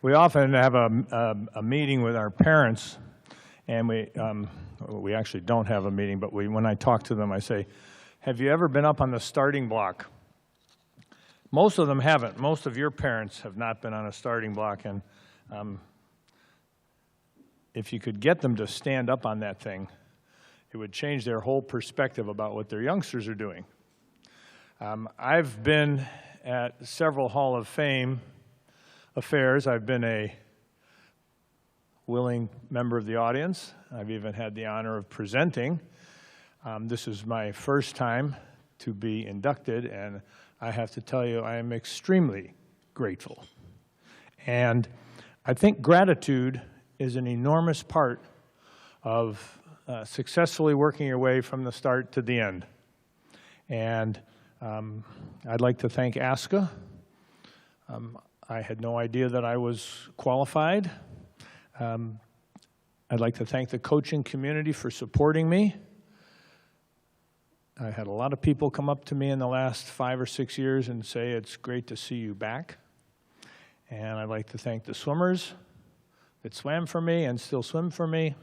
We often have a meeting with our parents, and we actually don't have a meeting, but when I talk to them, I say, have you ever been up on the starting block? Most of them haven't. Most of your parents have not been on a starting block, and if you could get them to stand up on that thing, it would change their whole perspective about what their youngsters are doing. I've been at several Hall of Fame affairs. I've been a willing member of the audience. I've even had the honor of presenting. This is my first time to be inducted, and I have to tell you, I am extremely grateful. And I think gratitude is an enormous part of successfully working your way from the start to the end. And I'd like to thank ASCA. I had no idea that I was qualified. I'd like to thank the coaching community for supporting me. I had a lot of people come up to me in the last 5 or 6 years and say, it's great to see you back. And I'd like to thank the swimmers that swam for me and still swim for me,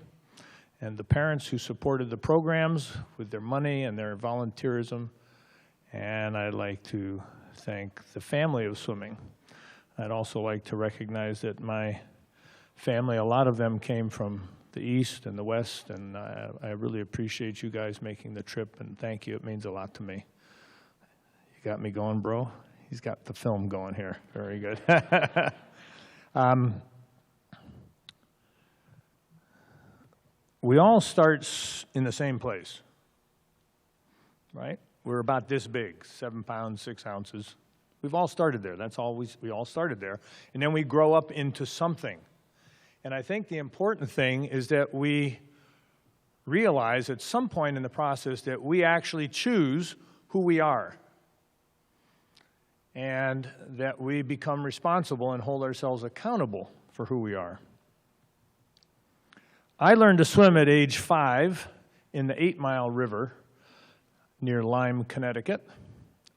and the parents who supported the programs with their money and their volunteerism. And I'd like to thank the family of swimming. I'd also like to recognize that my family, a lot of them came from the East and the West, and I really appreciate you guys making the trip, and thank you. It means a lot to me. You got me going, bro? He's got the film going here. Very good. We all start in the same place, right? We're about this big, 7 pounds, 6 ounces. We've all started there. That's all we all started there. And then we grow up into something. And I think the important thing is that we realize at some point in the process that we actually choose who we are. And that we become responsible and hold ourselves accountable for who we are. I learned to swim at age 5 in the 8 Mile River near Lyme, Connecticut.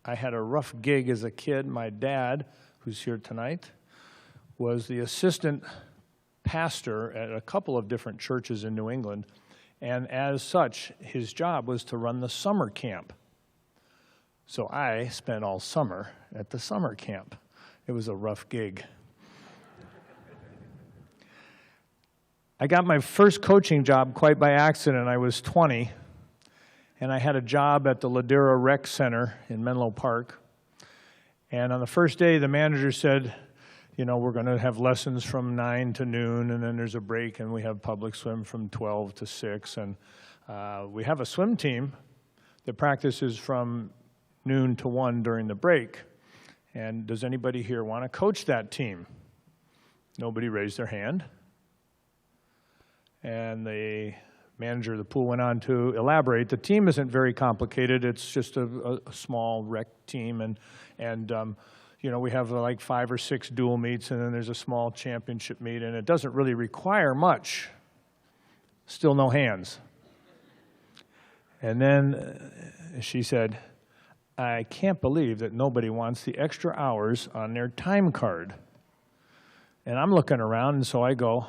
I had a rough gig as a kid. My dad, who's here tonight, was the assistant pastor at a couple of different churches in New England, and as such, his job was to run the summer camp. So I spent all summer at the summer camp. It was a rough gig. I got my first coaching job quite by accident. I was 20, and I had a job at the Ladera Rec Center in Menlo Park. And on the first day, the manager said, you know, we're going to have lessons from 9 to noon, and then there's a break, and we have public swim from 12 to 6. And we have a swim team that practices from noon to 1 during the break. And does anybody here want to coach that team? Nobody raised their hand. And the manager of the pool went on to elaborate. The team isn't very complicated. It's just a small rec team, and you know, we have like 5 or 6 dual meets, and then there's a small championship meet, and it doesn't really require much. Still no hands. And then she said, I can't believe that nobody wants the extra hours on their time card. And I'm looking around, and so I go,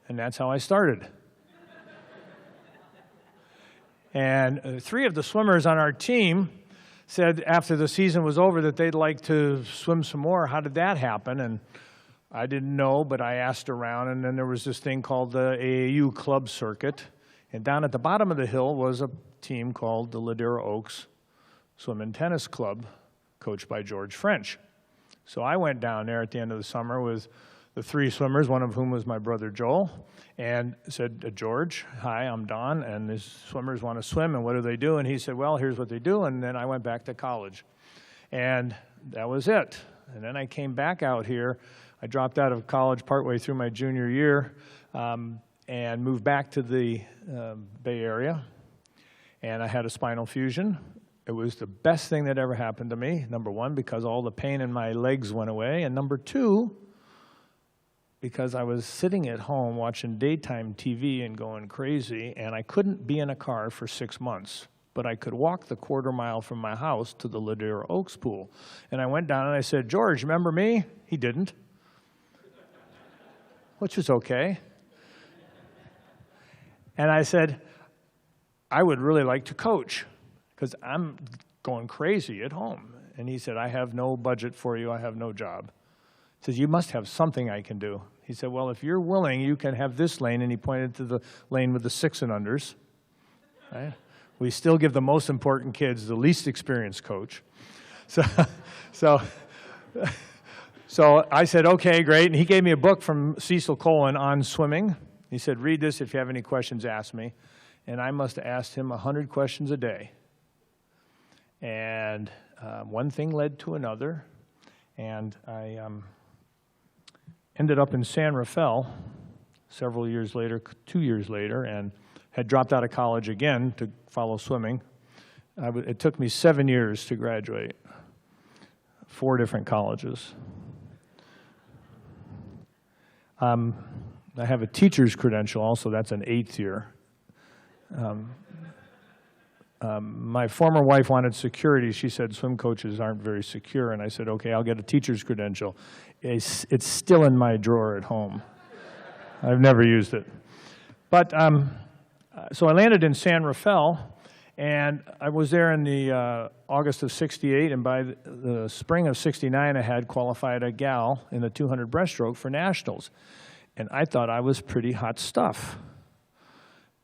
and that's how I started. And 3 of the swimmers on our team said after the season was over that they'd like to swim some more. How did that happen? And I didn't know, but I asked around, and then there was this thing called the AAU Club Circuit. And down at the bottom of the hill was a team called the Ladera Oaks Swim and Tennis Club, coached by George French. So I went down there at the end of the summer with the 3 swimmers, one of whom was my brother Joel, and said, George, hi, I'm Don, and these swimmers want to swim, and what do they do? And he said, well, here's what they do, and then I went back to college. And that was it. And then I came back out here. I dropped out of college partway through my junior year and moved back to the Bay Area, and I had a spinal fusion. It was the best thing that ever happened to me, number 1, because all the pain in my legs went away, and number 2, because I was sitting at home watching daytime TV and going crazy, and I couldn't be in a car for 6 months. but I could walk the quarter-mile from my house to the Ladera Oaks pool. And I went down and I said, George, remember me? He didn't, which was okay. And I said, I would really like to coach because I'm going crazy at home. And he said, I have no budget for you. I have no job. He says, you must have something I can do. He said, well, if you're willing, you can have this lane. And he pointed to the lane with the 6 and unders. Right? We still give the most important kids the least experienced coach. So I said, okay, great. And he gave me a book from Cecil Cohen on swimming. He said, read this. If you have any questions, ask me. And I must have asked him 100 questions a day. And one thing led to another. And I ended up in San Rafael several years later, 2 years later, and had dropped out of college again to follow swimming. It took me 7 years to graduate, 4 different colleges. I have a teacher's credential also. That's an 8th year. My former wife wanted security. She said swim coaches aren't very secure, and I said, okay, I'll get a teacher's credential. It's still in my drawer at home. I've never used it. But so I landed in San Rafael, and I was there in the August of '68, and by the spring of '69, I had qualified a gal in the 200 breaststroke for nationals. And I thought I was pretty hot stuff.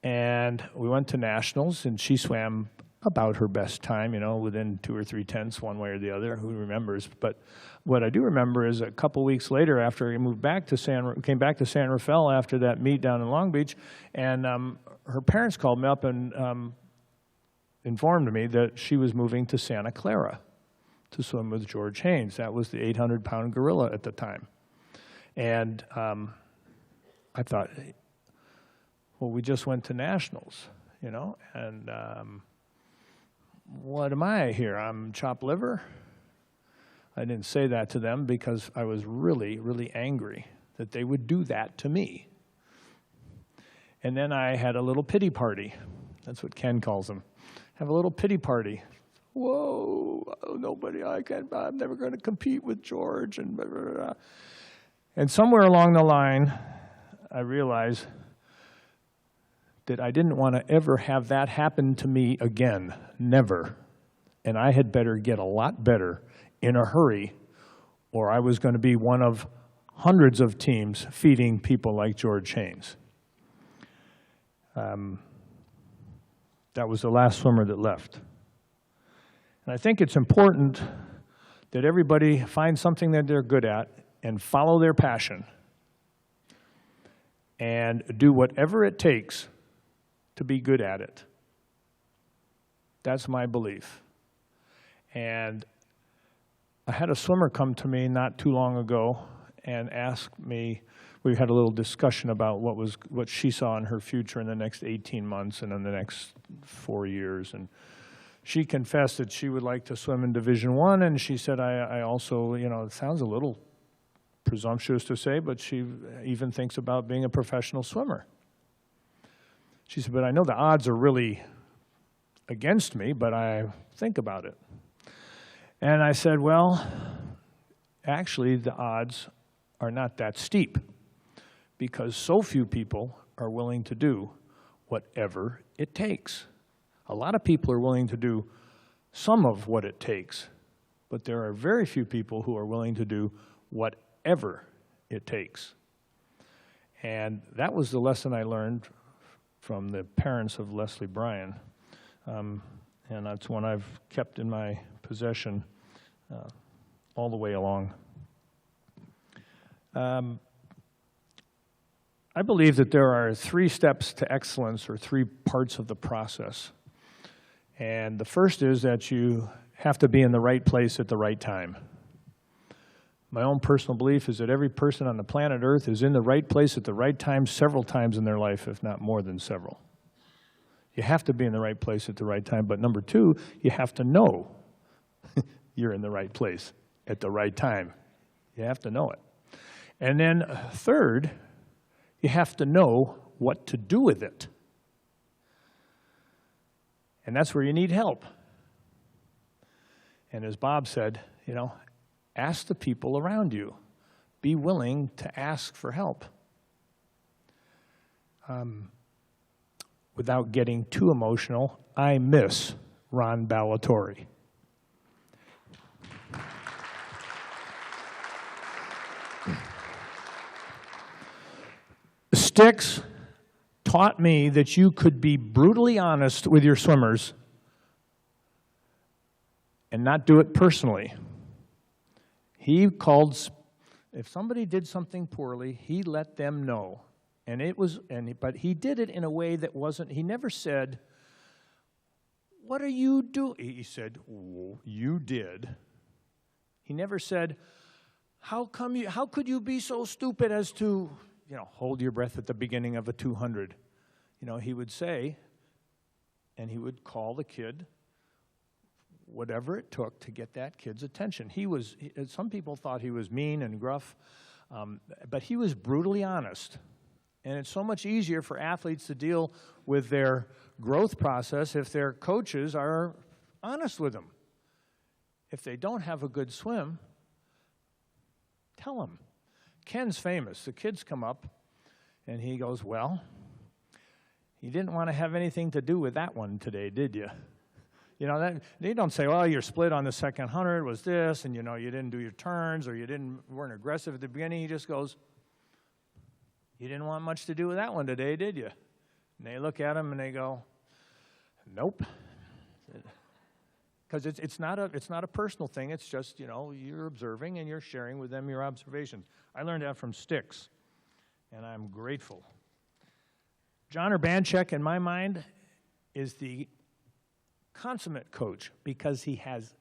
And we went to nationals, and she swam about her best time, you know, within 2 or 3 tenths, one way or the other. Who remembers? But what I do remember is a couple weeks later, after I moved back to came back to San Rafael after that meet down in Long Beach, and her parents called me up and informed me that she was moving to Santa Clara to swim with George Haynes. That was the 800-pound gorilla at the time. And I thought, well, we just went to nationals, you know, and what am I here? I'm chopped liver? I didn't say that to them because I was really, really angry that they would do that to me. And then I had a little pity party. That's what Ken calls them. Have a little pity party. Whoa, nobody, I'm never going to compete with George, and blah, blah, blah. And somewhere along the line, I realized that I didn't want to ever have that happen to me again, never. And I had better get a lot better in a hurry, or I was going to be one of hundreds of teams feeding people like George Haynes. That was the last swimmer that left. And I think it's important that everybody find something that they're good at and follow their passion and do whatever it takes to be good at it. That's my belief. And I had a swimmer come to me not too long ago and ask me, we had a little discussion about what she saw in her future in the next 18 months and in the next 4 years. And she confessed that she would like to swim in Division I, and she said, I also, you know, it sounds a little presumptuous to say, but she even thinks about being a professional swimmer. She said, but I know the odds are really against me, but I think about it. And I said, well, actually the odds are not that steep because so few people are willing to do whatever it takes. A lot of people are willing to do some of what it takes, but there are very few people who are willing to do whatever it takes. And that was the lesson I learned from the parents of Leslie Bryan. And that's one I've kept in my possession all the way along. I believe that there are 3 steps to excellence, or 3 parts of the process. And the first is that you have to be in the right place at the right time. My own personal belief is that every person on the planet Earth is in the right place at the right time several times in their life, if not more than several. You have to be in the right place at the right time. But number 2, you have to know you're in the right place at the right time. You have to know it. And then third, you have to know what to do with it. And that's where you need help. And as Bob said, ask the people around you. Be willing to ask for help. Without getting too emotional, I miss Ron Ballatori. Sticks taught me that you could be brutally honest with your swimmers and not do it personally. He called, if somebody did something poorly, he let them know. But he did it in a way that wasn't, he never said, what are you doing? He said, you did. He never said, how could you be so stupid as to, hold your breath at the beginning of a 200. He would say, and he would call the kid, whatever it took to get that kid's attention. Some people thought he was mean and gruff, but he was brutally honest. And it's so much easier for athletes to deal with their growth process if their coaches are honest with them. If they don't have a good swim, tell them. Ken's famous. The kids come up, and he goes, well, you didn't want to have anything to do with that one today, did you? They don't say, well, your split on the second 100 was this, and, you didn't do your turns, or you weren't aggressive at the beginning. He just goes, you didn't want much to do with that one today, did you? And they look at him, and they go, nope. Because it's not a personal thing. It's just, you're observing, and you're sharing with them your observations. I learned that from Sticks, and I'm grateful. John Urbanchek, in my mind, is the consummate coach because he has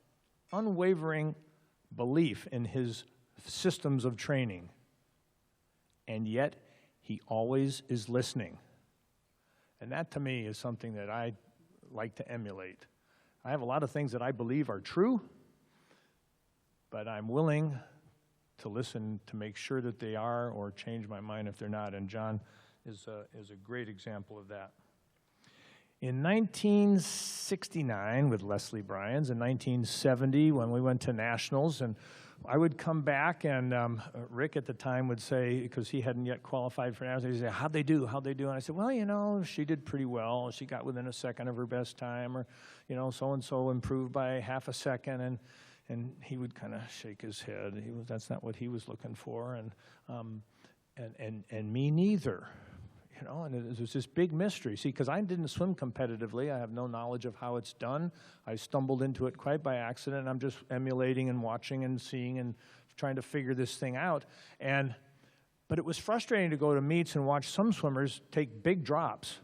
unwavering belief in his systems of training, and yet he always is listening. And that, to me, is something that I like to emulate. I have a lot of things that I believe are true, but I'm willing to listen to make sure that they are or change my mind if they're not, and John is a great example of that. In 1969 with Leslie Bryans, in 1970 when we went to nationals, and I would come back, and Rick at the time would say, because he hadn't yet qualified for nationals, he'd say, how'd they do? And I said, well, she did pretty well. She got within a second of her best time, or, so-and-so improved by half a second, and he would kind of shake his head. That's not what he was looking for, and me neither. And it was this big mystery. See, because I didn't swim competitively, I have no knowledge of how it's done. I stumbled into it quite by accident, and I'm just emulating and watching and seeing and trying to figure this thing out. But it was frustrating to go to meets and watch some swimmers take big drops,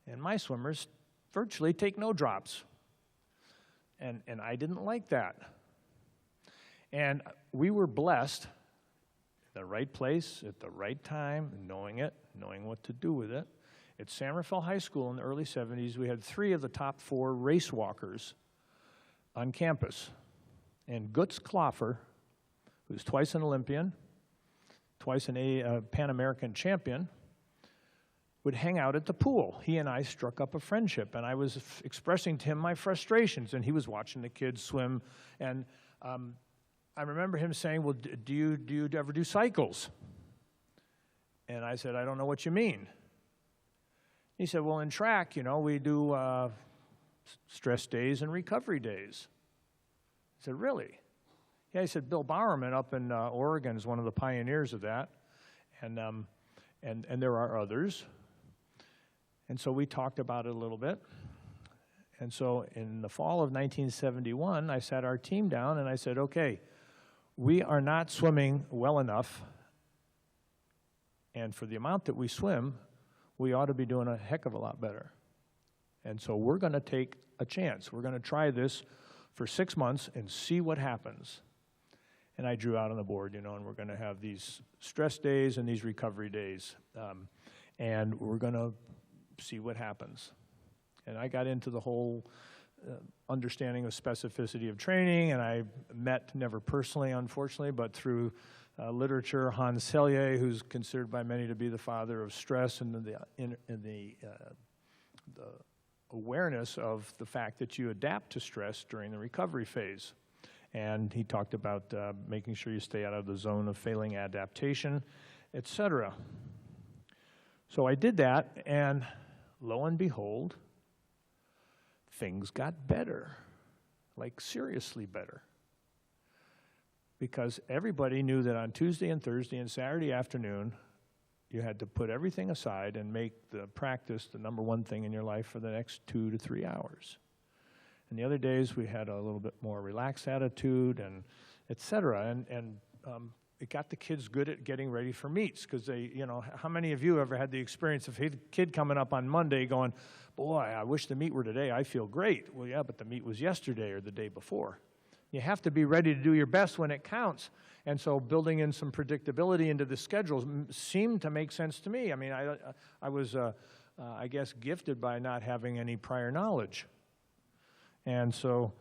and my swimmers virtually take no drops. And I didn't like that. And we were blessed, the right place at the right time, knowing what to do with it. At San Rafael High School in the early 70s, we had 3 of the top 4 race walkers on campus. And Guts Kloffer, who's twice an Olympian, twice a Pan American champion, would hang out at the pool. He and I struck up a friendship, and I was expressing to him my frustrations, and he was watching the kids swim. And I remember him saying, well, do you ever do cycles? And I said, I don't know what you mean. He said, well, in track, we do stress days and recovery days. I said, really? Yeah, he said, Bill Bowerman up in Oregon is one of the pioneers of that, and there are others. And so we talked about it a little bit. And so in the fall of 1971, I sat our team down, and I said, okay, we are not swimming well enough, and for the amount that we swim, we ought to be doing a heck of a lot better. And so we're going to take a chance. We're going to try this for 6 months and see what happens. And I drew out on the board, and we're going to have these stress days and these recovery days, and we're going to see what happens. And I got into the whole understanding of specificity of training, and I met, never personally, unfortunately, but through literature, Hans Selye, who's considered by many to be the father of stress and the awareness of the fact that you adapt to stress during the recovery phase. And he talked about making sure you stay out of the zone of failing adaptation, etc. So I did that, and lo and behold, things got better, like seriously better. Because everybody knew that on Tuesday and Thursday and Saturday afternoon, you had to put everything aside and make the practice the number one thing in your life for the next 2 to 3 hours. And the other days we had a little bit more relaxed attitude and et cetera. And it got the kids good at getting ready for meets, because they, you know, how many of you ever had the experience of a kid coming up on Monday going, boy, I wish the meet were today, I feel great. Well, yeah, but the meet was yesterday or the day before. You have to be ready to do your best when it counts. And so building in some predictability into the schedules seemed to make sense to me. I mean, I was, I guess, gifted by not having any prior knowledge. And so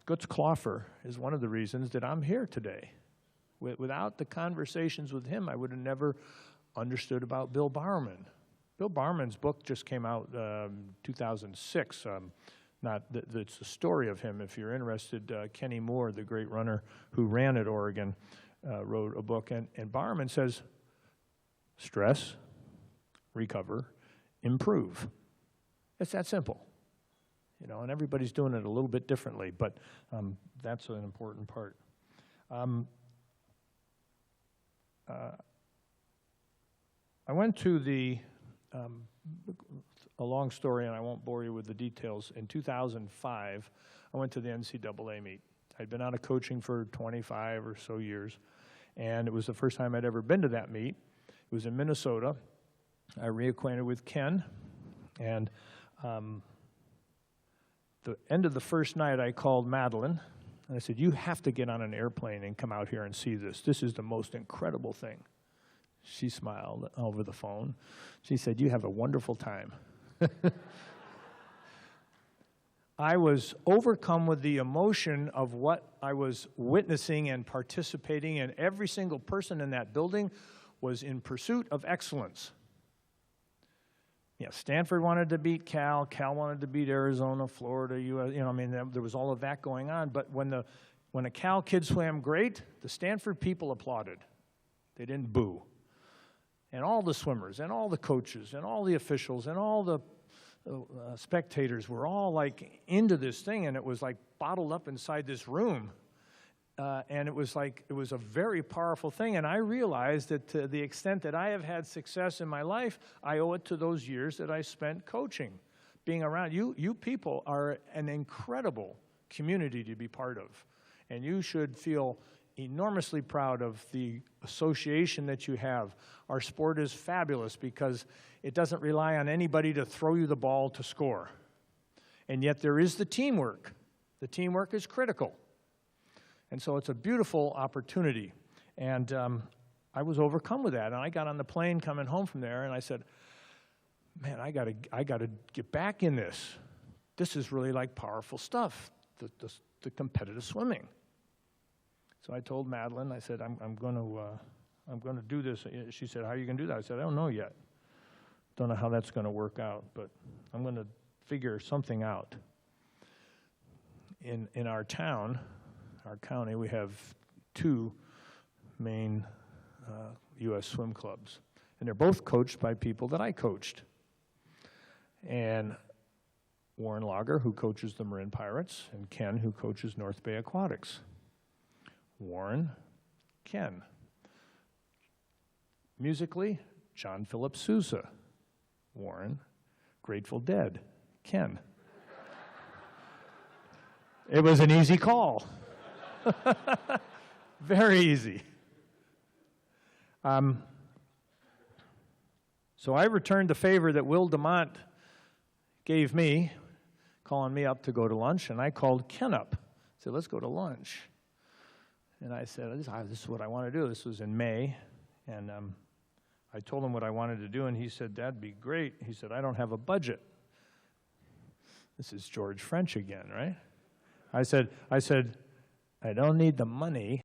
Guts Cloffer is one of the reasons that I'm here today. Without the conversations with him, I would have never understood about Bill Bowerman. Bill Bowerman's book just came out 2006. It's the story of him. If you're interested, Kenny Moore, the great runner who ran at Oregon, wrote a book. And Bowerman says, stress, recover, improve. It's that simple. You know, and everybody's doing it a little bit differently, but that's an important part. I went to a long story, and I won't bore you with the details. In 2005, I went to the NCAA meet. I'd been out of coaching for 25 or so years, and it was the first time I'd ever been to that meet. It was in Minnesota. I reacquainted with Ken, and the end of the first night, I called Madeline, and I said, you have to get on an airplane and come out here and see this. This is the most incredible thing. She smiled over the phone. She said, you have a wonderful time. I was overcome with the emotion of what I was witnessing and participating in. Every single person in that building was in pursuit of excellence. Yeah, Stanford wanted to beat Cal wanted to beat Arizona, Florida, US, you know, I mean, there was all of that going on. But when a Cal kid swam great, the Stanford people applauded. They didn't boo. And all the swimmers, and all the coaches, and all the officials, and all the spectators were all like into this thing, and it was like bottled up inside this room. And it was a very powerful thing. And I realized that to the extent that I have had success in my life, I owe it to those years that I spent coaching, being around. You people are an incredible community to be part of. And you should feel enormously proud of the association that you have. Our sport is fabulous because it doesn't rely on anybody to throw you the ball to score. And yet there is the teamwork. The teamwork is critical. And so it's a beautiful opportunity. And I was overcome with that. And I got on the plane coming home from there, and I said, man, I gotta get back in this. This is really like powerful stuff, the competitive swimming. So I told Madeline, I said, I'm going to do this. She said, how are you going to do that? I said, I don't know yet. Don't know how that's going to work out, but I'm going to figure something out. In our town, our county, we have 2 main U.S. swim clubs, and they're both coached by people that I coached. And Warren Lager, who coaches the Marin Pirates, and Ken, who coaches North Bay Aquatics. Warren, Ken. Musically, John Philip Sousa. Warren, Grateful Dead, Ken. It was an easy call. Very easy. So I returned the favor that Will DeMont gave me, calling me up to go to lunch, and I called Ken up. I said, let's go to lunch. And I said, this is what I want to do. This was in May, and I told him what I wanted to do, and he said, that'd be great. He said, I don't have a budget. This is George French again, right? I said, I don't need the money.